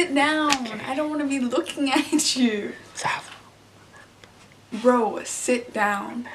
sit down. I don't want to be looking at you. Bro, sit down.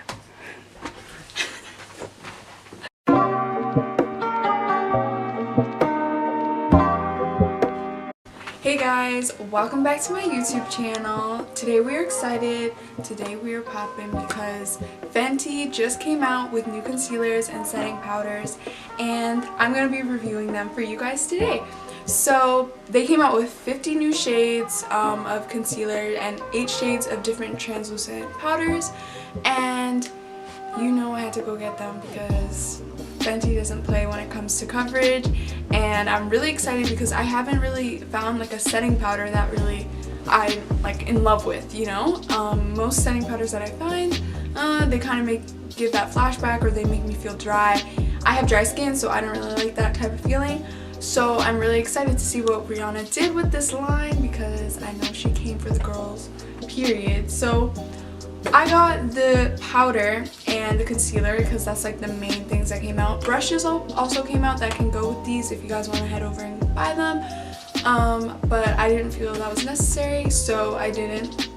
Hey guys, welcome back to my YouTube channel. Today we are excited, today we are popping because Fenty just came out with new concealers and setting powders, and I'm going to be reviewing them for you guys today. So they came out with 50 new shades of concealer and 8 shades of different translucent powders, and you know I had to go get them because Fenty doesn't play when it comes to coverage, and I'm really excited because I haven't really found like a setting powder that really I'm like in love with, you know. Most setting powders that I find, they kind of give that flashback, or they make me feel dry. I have dry skin, so I don't really like that type of feeling. So I'm really excited to see what Rihanna did with this line because I know she came for the girls, period. So I got the powder and the concealer because that's like the main things that came out. Brushes also came out that can go with these if you guys want to head over and buy them. But I didn't feel that was necessary, so I didn't.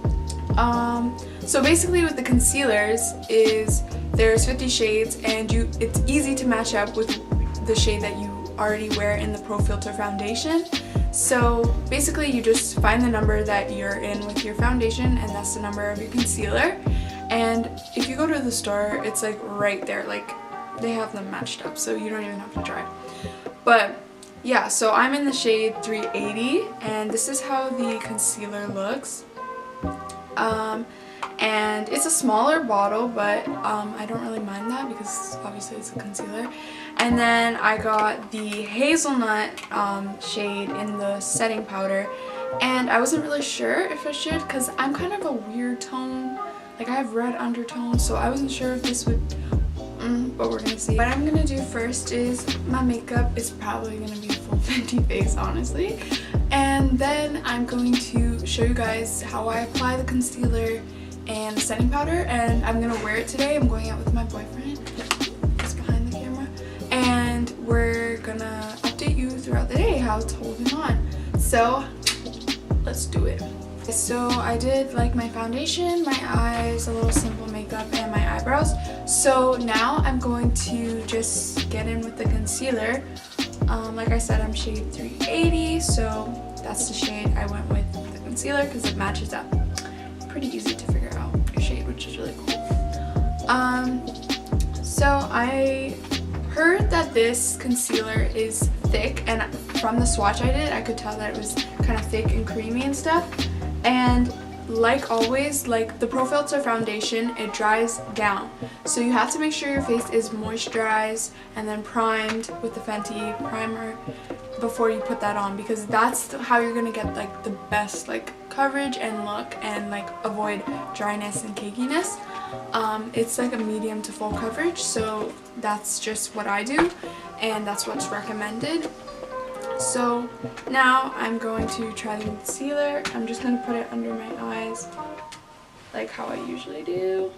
So basically with the concealers is there's 50 shades, and it's easy to match up with the shade that you already wear in the Pro Filter foundation. So basically you just find the number that you're in with your foundation, and that's the number of your concealer. And if you go to the store, it's like right there, like they have them matched up, so you don't even have to try. But yeah, so I'm in the shade 380, and this is how the concealer looks. And it's a smaller bottle, but I don't really mind that because obviously it's a concealer. And then I got the hazelnut shade in the setting powder, and I wasn't really sure if I should because I'm kind of a weird tone, like I have red undertones, so I wasn't sure if this would, but we're gonna see. What I'm gonna do first is my makeup is probably gonna be a full Fenty face, honestly, and then I'm going to show you guys how I apply the concealer and setting powder, and I'm gonna wear it today. I'm going out with my boyfriend, just behind the camera, and we're gonna update you throughout the day how it's holding on. So let's do it. So I did like my foundation, my eyes, a little simple makeup, and my eyebrows. So now I'm going to just get in with the concealer. Like I said, I'm shade 380, so that's the shade I went with the concealer because it matches up. Pretty easy to figure out your shade, which is really cool. So I heard that this concealer is thick, and from the swatch I did, I could tell that it was kind of thick and creamy and stuff. And like always, like the Pro Filter foundation, it dries down, so you have to make sure your face is moisturized and then primed with the Fenty primer before you put that on, because that's how you're gonna get like the best like coverage and look, and like avoid dryness and cakiness. It's like a medium to full coverage, so that's just what I do, and that's what's recommended. So now I'm going to try the concealer. I'm just going to put it under my eyes like how I usually do.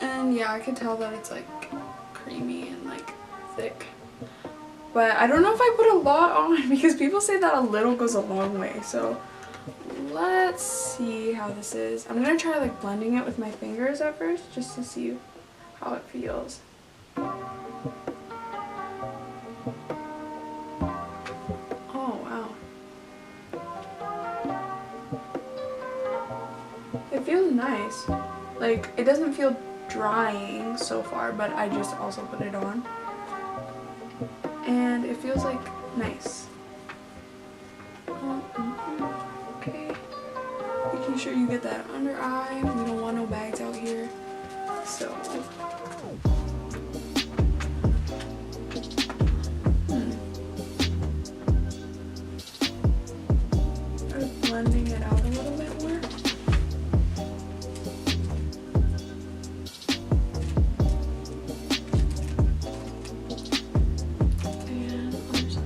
And yeah, I can tell that it's like creamy and like thick. But I don't know if I put a lot on because people say that a little goes a long way. So let's see how this is. I'm going to try like blending it with my fingers at first just to see how it feels. Oh wow. It feels nice. Like it doesn't feel drying so far, but I just also put it on. And it feels like nice. Okay. Making sure you get that under eye. We don't want no bags out here. So blending it out a little bit more. And other side.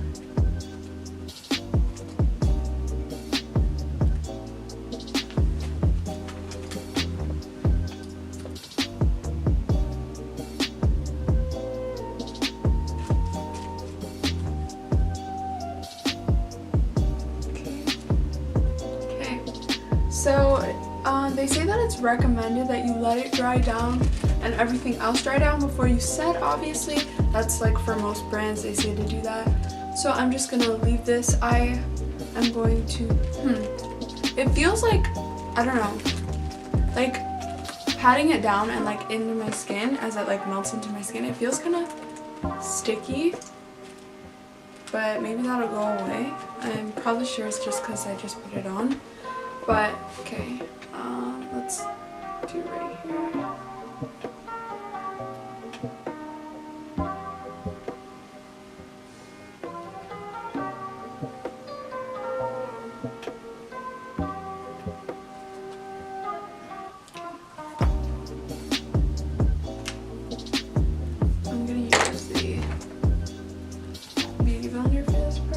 They say that it's recommended that you let it dry down and everything else dry down before you set. Obviously, that's like for most brands, they say to do that. So I'm just gonna leave this. I am going to, it feels like, I don't know, like patting it down and like into my skin as it like melts into my skin. It feels kind of sticky, but maybe that'll go away. I'm probably sure it's just because I just put it on. But okay, let's do right here. I'm gonna use the Beauty Blender for this part.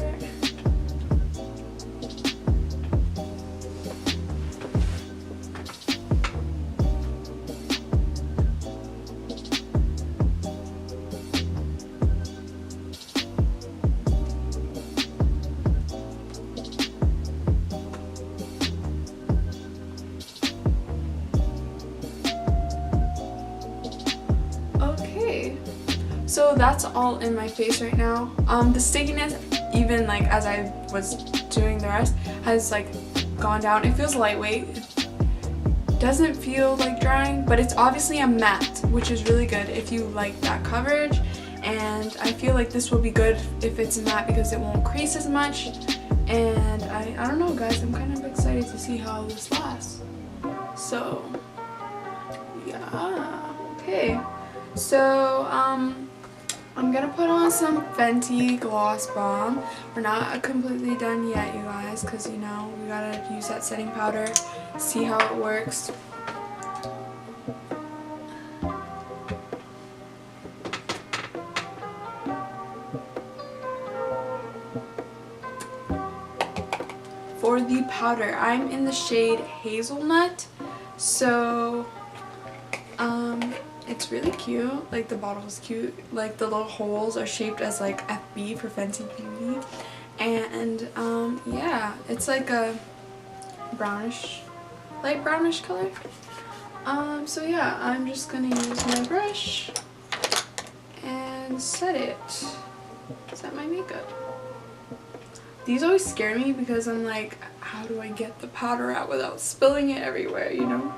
So that's all in my face right now. The stickiness, even like as I was doing the rest, has like gone down. It feels lightweight. It doesn't feel like drying, but it's obviously a matte, which is really good if you like that coverage. And I feel like this will be good if it's matte because it won't crease as much. And I don't know, guys, I'm kind of excited to see how this lasts. So yeah, okay. So I'm gonna put on some Fenty Gloss Balm. We're not completely done yet, you guys, because you know we gotta use that setting powder, see how it works. For the powder, I'm in the shade Hazelnut, so it's really cute. Like the bottle is cute. Like the little holes are shaped as like FB for Fenty Beauty, and yeah, it's like a brownish, light brownish color. So yeah, I'm just gonna use my brush and set it. Set my makeup. These always scare me because I'm like, how do I get the powder out without spilling it everywhere, you know?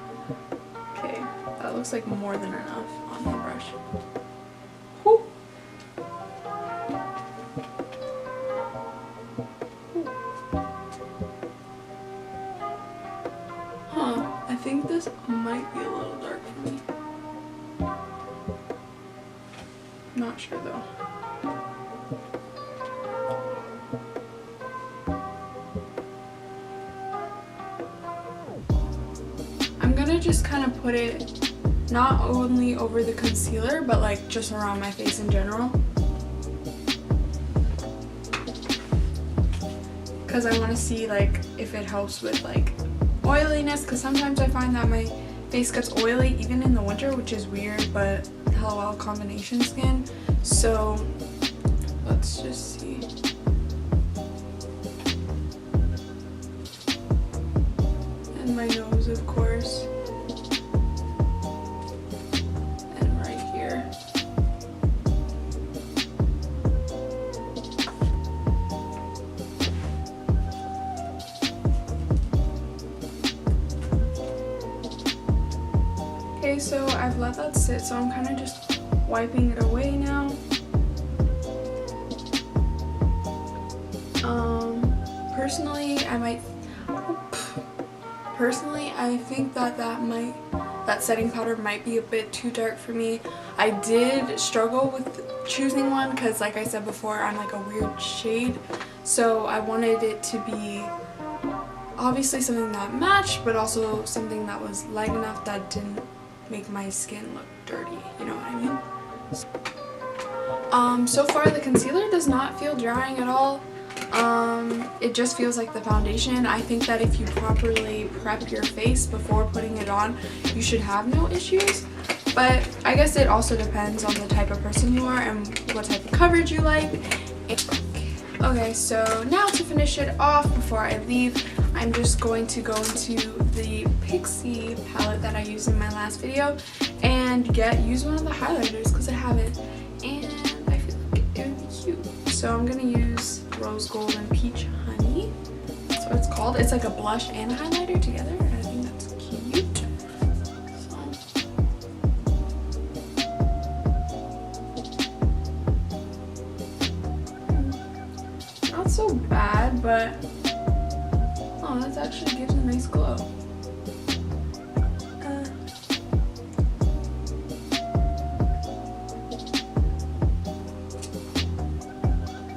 Okay, that looks like more than enough on my brush. Whew. Huh, I think this might be a little dark for me. Not sure though. I'm gonna just kind of put it not only over the concealer, but like just around my face in general. Because I want to see like if it helps with like oiliness, because sometimes I find that my face gets oily even in the winter, which is weird, but LOL combination skin. So let's just see. And my nose, of course. And right here. Okay, so I've let that sit, so I'm kind of just wiping it away now. Personally, I think that setting powder might be a bit too dark for me. I did struggle with choosing one because, like I said before, I'm like a weird shade. So I wanted it to be obviously something that matched, but also something that was light enough that didn't make my skin look dirty, you know what I mean? So far the concealer does not feel drying at all. It just feels like the foundation. I think that if you properly prep your face before putting it on, you should have no issues. But I guess it also depends on the type of person you are and what type of coverage you like. Okay, so now to finish it off before I leave, I I'm just going to go into the Pixie palette that I used in my last video and use one of the highlighters because I haven't, and I feel like it would be cute. So I'm gonna use Rose Gold and Peach Honey. That's what it's called. It's like a blush and a highlighter together. I think that's cute. So, not so bad, but oh, that actually gives a nice glow.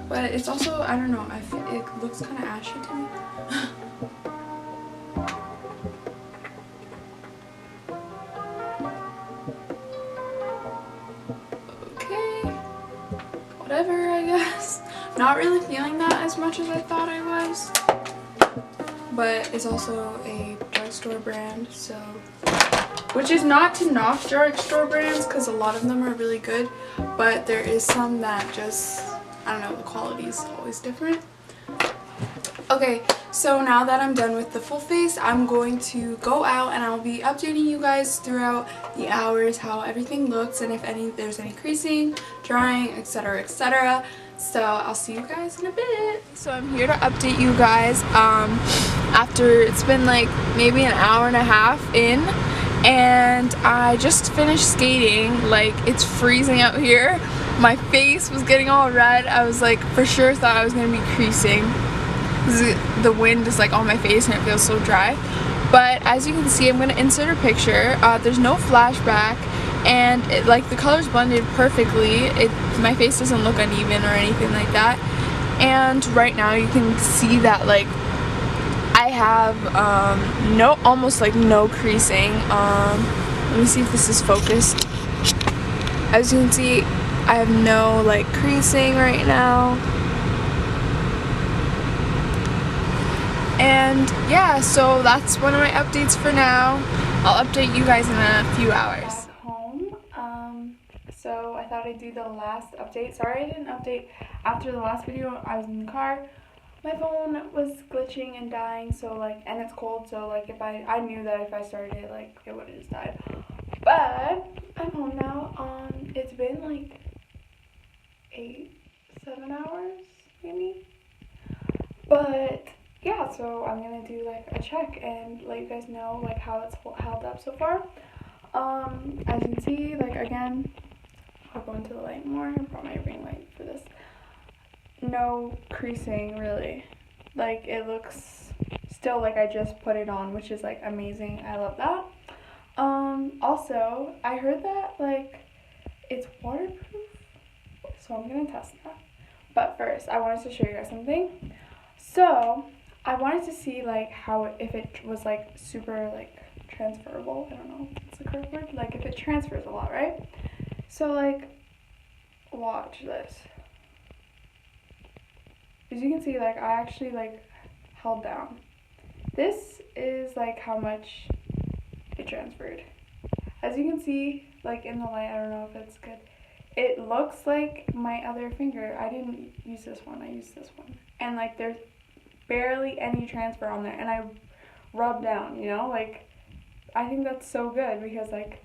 But it's also, I don't know, it looks kind of ashy to me. Okay, whatever, I guess. Not really feeling that as much as I thought I was. But it's also a drugstore brand, so, which is not to knock drugstore brands because a lot of them are really good, but there is some that just, I don't know, the quality is always different. Okay, so now that I'm done with the full face, I'm going to go out and I'll be updating you guys throughout the hours how everything looks and if there's any creasing, drying, etc, etc. So I'll see you guys in a bit. So I'm here to update you guys after it's been like maybe an hour and a half in, and I just finished skating. Like, it's freezing out here. My face was getting all red. I was like, for sure thought I was gonna be creasing. The wind is like on my face and it feels so dry. But as you can see, I'm gonna insert a picture. There's no flashback, and like the colors blended perfectly. My face doesn't look uneven or anything like that. And right now you can see that like I have almost like no creasing. Let me see if this is focused. As you can see, I have no like creasing right now. And yeah, so that's one of my updates for now. I'll update you guys in a few hours. Back home. So I thought I'd do the last update. Sorry I didn't update after the last video. I was in the car. My phone was glitching and dying, so like, and it's cold, so like if I knew that if I started it, like it would have just died. But I'm home now. It's been like 7 hours maybe. But yeah, so I'm gonna do like a check and let you guys know like how it's held up so far. As you can see, like again, I'll go into the light more. I brought my ring light for this. No creasing really. Like, it looks still like I just put it on, which is like amazing. I love that. Also, I heard that like it's waterproof, so I'm gonna test that. But first, I wanted to show you guys something. So I wanted to see like if it was like super like transferable. I don't know if it's the correct word. Like if it transfers a lot, right? So like, watch this. As you can see, like I actually like held down. This is like how much it transferred. As you can see, like in the light, I don't know if it's good. It looks like my other finger. I didn't use this one, I used this one. And like there's barely any transfer on there, and I rubbed down, you know, like I think that's so good because like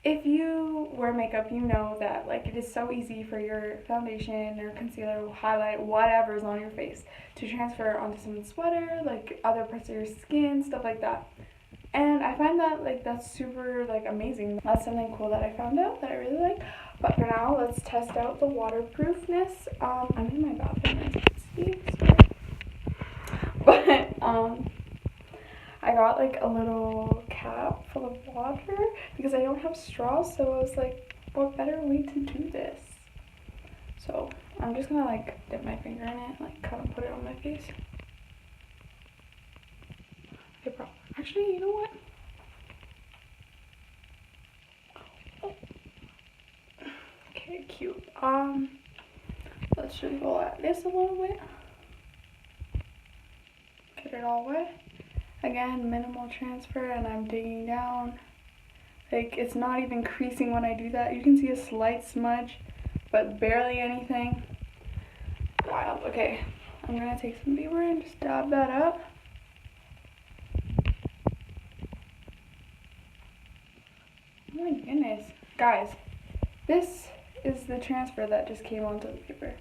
if you wear makeup, you know that like it is so easy for your foundation or concealer, highlight, whatever's on your face to transfer onto someone's sweater, like other parts of your skin, stuff like that. And I find that like that's super like amazing. That's something cool that I found out that I really like. But for now, let's test out the waterproofness. I'm in my bathroom, as you can see. Sorry. But I got like a little cap full of water because I don't have straws, so I was like, what better way to do this? So I'm just gonna like dip my finger in it, like kind of put it on my face. Okay, actually, you know what? Oh. Okay, cute. Let's just go at this a little bit. Get it all wet. Again, minimal transfer, and I'm digging down. Like, it's not even creasing when I do that. You can see a slight smudge, but barely anything. Wild. Okay, I'm gonna take some Beaver and just dab that up. my goodness. Guys, this is the transfer that just came onto the paper.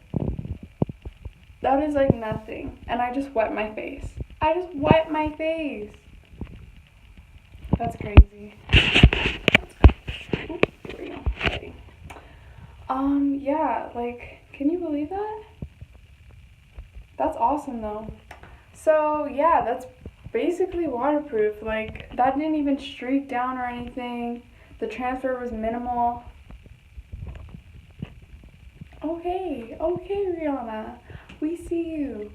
That is like nothing. And I just wet my face. I just wet my face. That's crazy. Oop, here we go. Ready. Yeah, like, can you believe that? That's awesome though. So yeah, that's basically waterproof. Like, that didn't even streak down or anything. The transfer was minimal. Okay, Rihanna, we see you.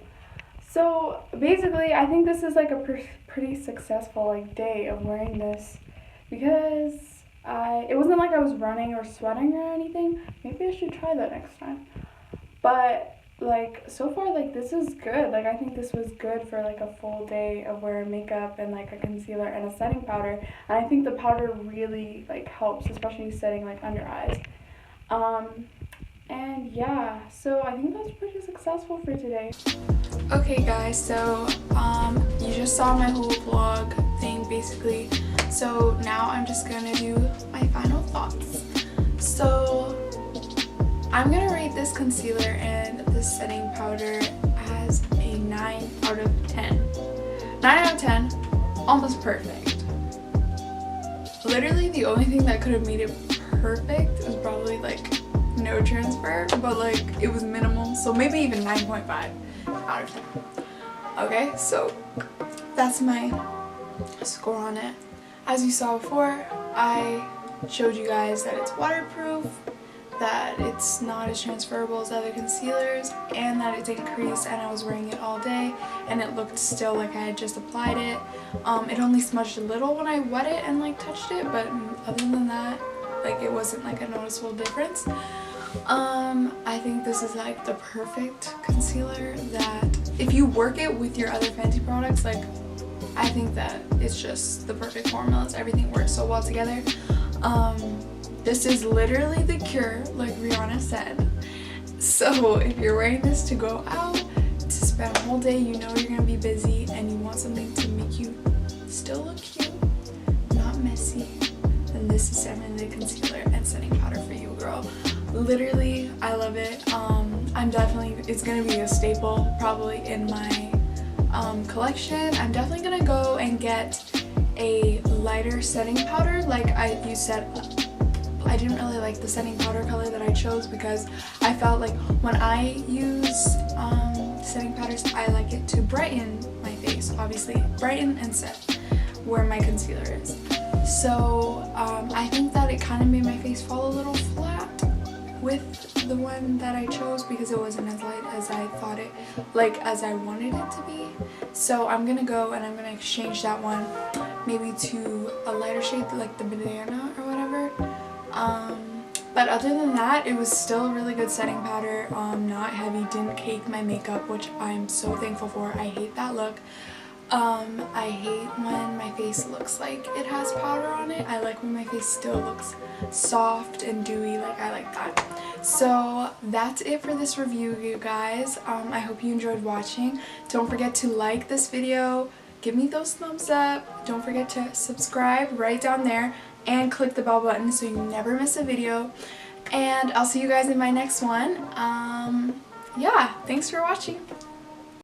So basically, I think this is like a pretty successful like day of wearing this, because it wasn't like I was running or sweating or anything. Maybe I should try that next time. But like, so far, like, this is good. Like, I think this was good for like a full day of wearing makeup and like a concealer and a setting powder. And I think the powder really like helps, especially setting like under eyes. And yeah, so I think that's pretty successful for today. Okay guys, so you just saw my whole vlog thing basically. So now I'm just gonna do my final thoughts. So I'm gonna rate this concealer and this setting powder as a 9 out of 10. 9 out of 10, almost perfect. Literally the only thing that could have made it perfect was probably like no transfer, but like it was minimal, so maybe even 9.5 out of 10. Okay, so that's my score on it. As you saw before, I showed you guys that it's waterproof, that it's not as transferable as other concealers, and that it didn't crease, and I was wearing it all day and it looked still like I had just applied it. It only smudged a little when I wet it and like touched it, but other than that, like, it wasn't like a noticeable difference. I think this is like the perfect concealer that if you work it with your other Fenty products, like, I think that it's just the perfect formulas. Everything works so well together. This is literally the cure, like Rihanna said. So if you're wearing this to go out, to spend a whole day, you know you're gonna be busy and you want something to make you still look cute, not messy, then this is definitely the concealer and setting powder for you, girl. Literally, I love it. It's gonna be a staple probably in my collection. I'm definitely gonna go and get a lighter setting powder. Like you said, I didn't really like the setting powder color that I chose because I felt like when I use setting powders, I like it to brighten my face, obviously brighten and set where my concealer is. So I think that it kind of made my face fall a little flat with the one that I chose because it wasn't as light as I thought it, like as I wanted it to be. So I'm gonna go and I'm gonna exchange that one maybe to a lighter shade like the banana or whatever. But other than that, it was still a really good setting powder, not heavy, didn't cake my makeup, which I'm so thankful for. I hate that look. I hate when my face looks like it has powder on it. I like when my face still looks soft and dewy, like I like that. So that's it for this review, you guys. I hope you enjoyed watching. Don't forget to like this video, give me those thumbs up, don't forget to subscribe right down there, and click the bell button so you never miss a video. And I'll see you guys in my next one. Yeah, thanks for watching.